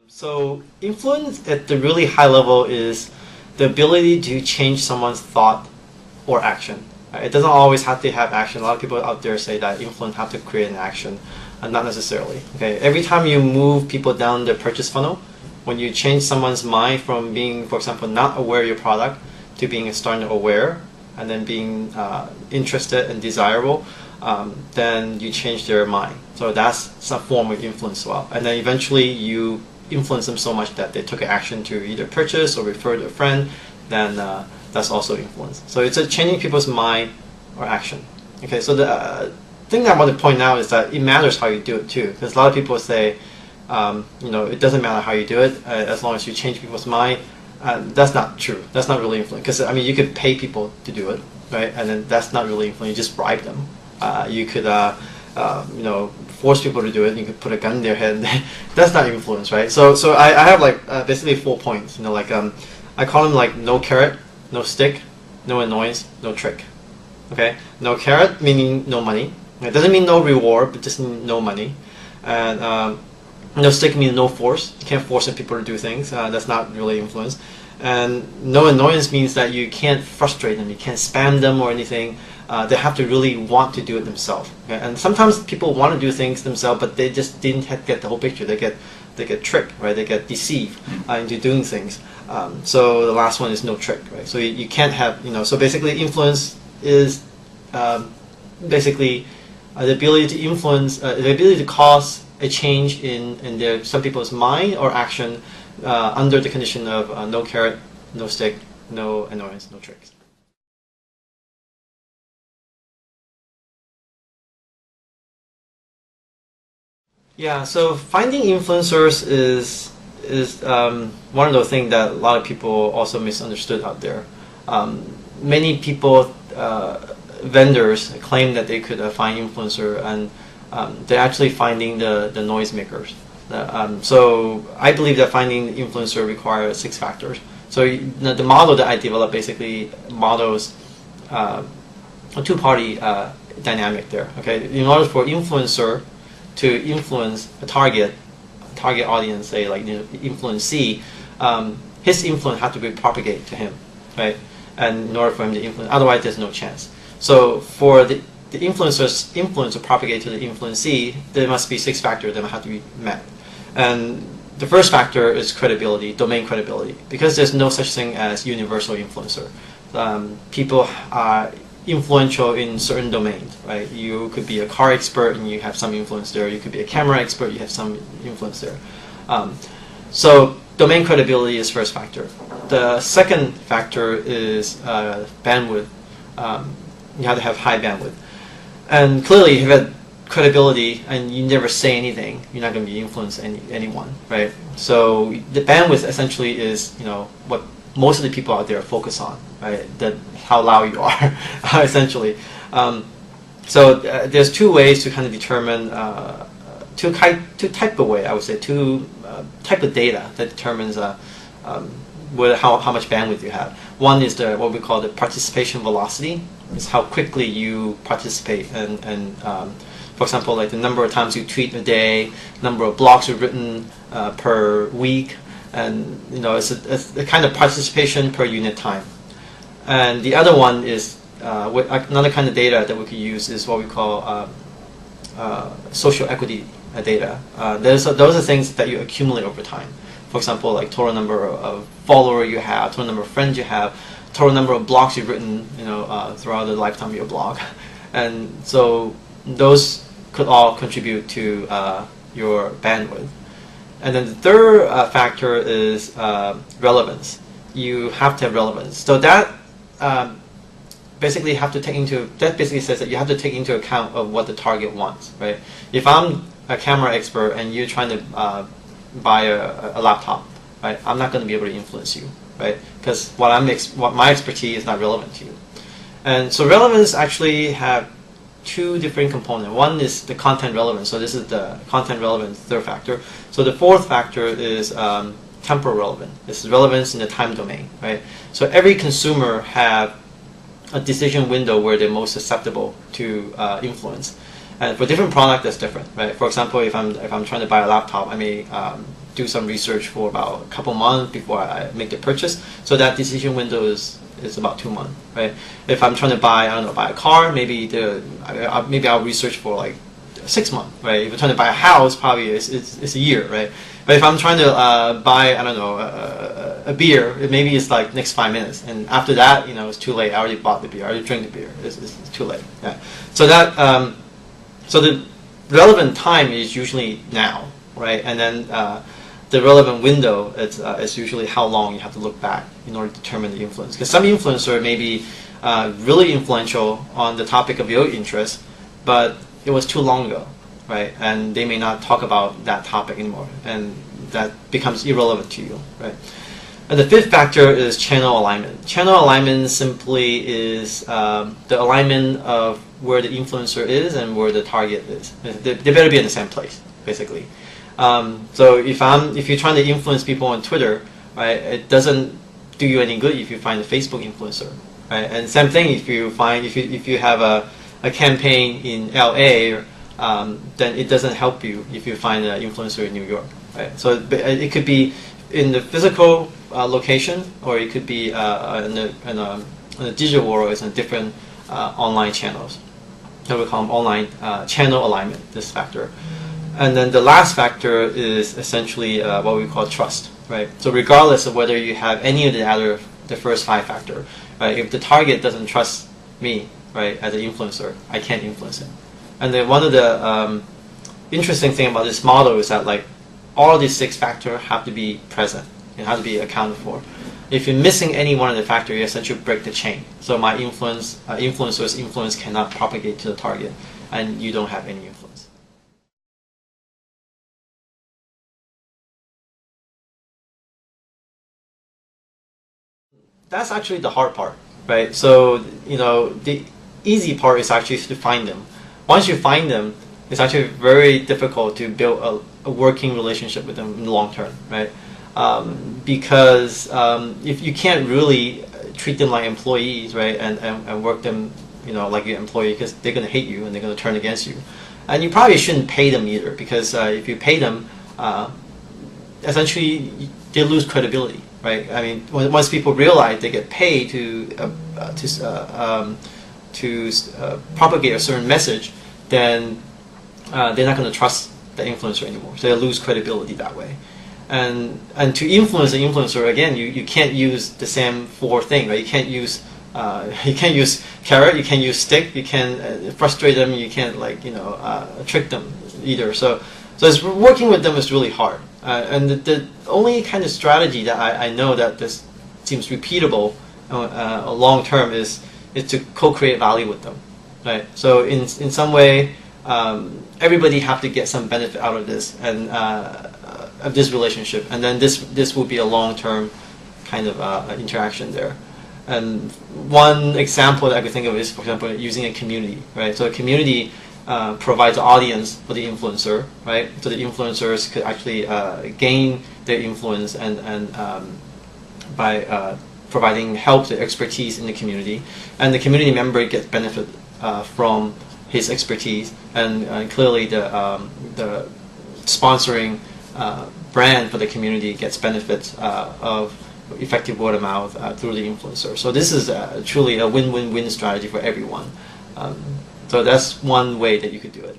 So influence at the really high level is the ability to change someone's thought or action. It doesn't always have to have action. A lot of people out there say that influence have to create an action, not necessarily. Okay, every time you move people down the purchase funnel, when you change someone's mind from being, for example, not aware of your product to being starting to aware, and then being interested and desirable, then you change their mind. So that's some form of influence as well. And then eventually you influence them so much that they took action to either purchase or refer to a friend, then that's also influence. So it's a changing people's mind or action. Okay, so the thing that I want to point out is that it matters how you do it too, because a lot of people say, it doesn't matter how you do it as long as you change people's mind. That's not true. That's not really influence, because I mean you could pay people to do it, right? And then that's not really influence. You just bribe them. You could force people to do it. You could put a gun in their head. That's not influence, right? So I have like basically 4 points. I call them like no carrot, no stick, no annoyance, no trick. Okay, no carrot meaning no money. It doesn't mean no reward, but just no money. And no stick means no force. You can't force people to do things. That's not really influence. And no annoyance means that you can't frustrate them. You can't spam them or anything. They have to really want to do it themselves. Okay? And sometimes people want to do things themselves, but they just didn't get the whole picture. They get tricked, right? They get deceived into doing things. So the last one is no trick, right? So you can't have, so basically influence is basically the ability to influence, the ability to cause a change in some people's mind or action under the condition of no carrot, no stick, no annoyance, no tricks. Yeah, so finding influencers is one of those things that a lot of people also misunderstood out there. Many people, vendors, claim that they could find influencer, and they're actually finding the noisemakers. So I believe that finding influencer requires 6 factors. So the model that I developed basically models a two-party dynamic there. Okay, in order for influencer to influence a target audience, say like influence C, his influence has to be propagated to him, right? And in order for him to influence, otherwise there's no chance. So for the influencer's influence to propagate to the influencee, there must be 6 factors that have to be met. And the first factor is credibility, domain credibility, because there's no such thing as universal influencer. People are influential in certain domains, right? You could be a car expert and you have some influence there. You could be a camera expert, you have some influence there. So domain credibility is first factor. The second factor is bandwidth. You have to have high bandwidth. And clearly, if you have credibility and you never say anything, you're not going to be influence anyone, right? So the bandwidth essentially is, what most of the people out there focus on, right? That how loud you are, essentially. So there's 2 ways to kind of determine, two type of way, I would say, 2 type of data that determines how much bandwidth you have. One is what we call the participation velocity. It's how quickly you participate, and for example, like the number of times you tweet a day, number of blogs you've written per week, and it's a kind of participation per unit time. And the other one is another kind of data that we could use is what we call social equity data. Those are things that you accumulate over time. For example, like total number of followers you have, total number of friends you have, total number of blogs you've written, throughout the lifetime of your blog, and so those could all contribute to your bandwidth. And then the third factor is relevance. You have to have relevance. So that basically says that you have to take into account of what the target wants, right? If I'm a camera expert and you're trying to buy a laptop, right? I'm not going to be able to influence you, right? Because what my expertise is not relevant to you. And so relevance actually have 2 different components. One is the content relevance. So this is the content relevance, third factor. So the fourth factor is temporal relevance. This is relevance in the time domain, right? So every consumer have a decision window where they're most susceptible to influence. And for different product, that's different, right? For example, if I'm trying to buy a laptop, I may do some research for about a couple months before I make the purchase. So that decision window is about 2 months, right? If I'm trying to buy, I don't know, buy a car, maybe I'll research for like 6 months, right? If I'm trying to buy a house, probably it's a year, right? But if I'm trying to buy, I don't know, a beer, maybe it's like next 5 minutes, and after that, you know, it's too late. I already bought the beer, I already drank the beer. It's too late. Yeah. So that so the relevant time is usually now, right? And then the relevant window is usually how long you have to look back in order to determine the influence. Because some influencer may be really influential on the topic of your interest, but it was too long ago, right? And they may not talk about that topic anymore, and that becomes irrelevant to you, right? And the fifth factor is channel alignment. Channel alignment simply is the alignment of where the influencer is and where the target is. They better be in the same place, basically. So if you're trying to influence people on Twitter, right, it doesn't do you any good if you find a Facebook influencer, right? And same thing if you have a campaign in LA, then it doesn't help you if you find an influencer in New York, right? So it could be in the physical location, or it could be in the digital world. It's in different online channels. So we call them online channel alignment, this factor. And then the last factor is essentially what we call trust, right? So regardless of whether you have any of the first 5 factors, right? If the target doesn't trust me, right, as an influencer, I can't influence him. And then one of the interesting thing about this model is that like all of these 6 factors have to be present and have to be accounted for. If you're missing any one of the factors, you essentially break the chain. So my influencer's influence cannot propagate to the target, and you don't have any influence. That's actually the hard part, right? So, you know, the easy part is actually to find them. Once you find them, it's actually very difficult to build a working relationship with them in the long term, right? Because if you can't really treat them like employees, right, and work them, you know, like your employee, because they're going to hate you and they're going to turn against you. And you probably shouldn't pay them either, because if you pay them, essentially they lose credibility, right? I mean, once people realize they get paid to propagate a certain message, then they're not going to trust the influencer anymore. So they lose credibility that way. And to influence the influencer, again, you can't use the same 4 things, right? You can't use carrot, you can't use stick, you can't frustrate them, you can't trick them either. So it's, working with them is really hard. And the only kind of strategy that I know that this seems repeatable long term is to co-create value with them, right? So in some way, everybody have to get some benefit out of this and of this relationship, and then this will be a long-term kind of interaction there. And one example that I could think of is, for example, using a community, right? So a community provides an audience for the influencer, right? So the influencers could actually gain their influence and by providing help, the expertise in the community, and the community member gets benefit from his expertise, and clearly the sponsoring brand for the community gets benefits of effective word of mouth through the influencer. So this is truly a win-win-win strategy for everyone. So that's one way that you could do it.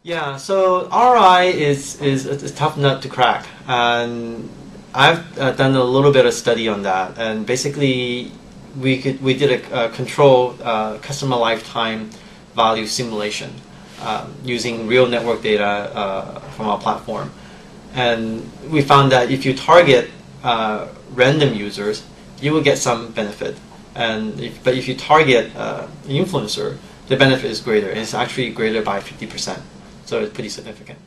Yeah, so ROI is a tough nut to crack, and I've done a little bit of study on that. And basically, we did a controlled customer lifetime value simulation using real network data from our platform, and we found that if you target random users, you will get some benefit, but if you target influencer, the benefit is greater. It's actually greater by 50%, so it's pretty significant.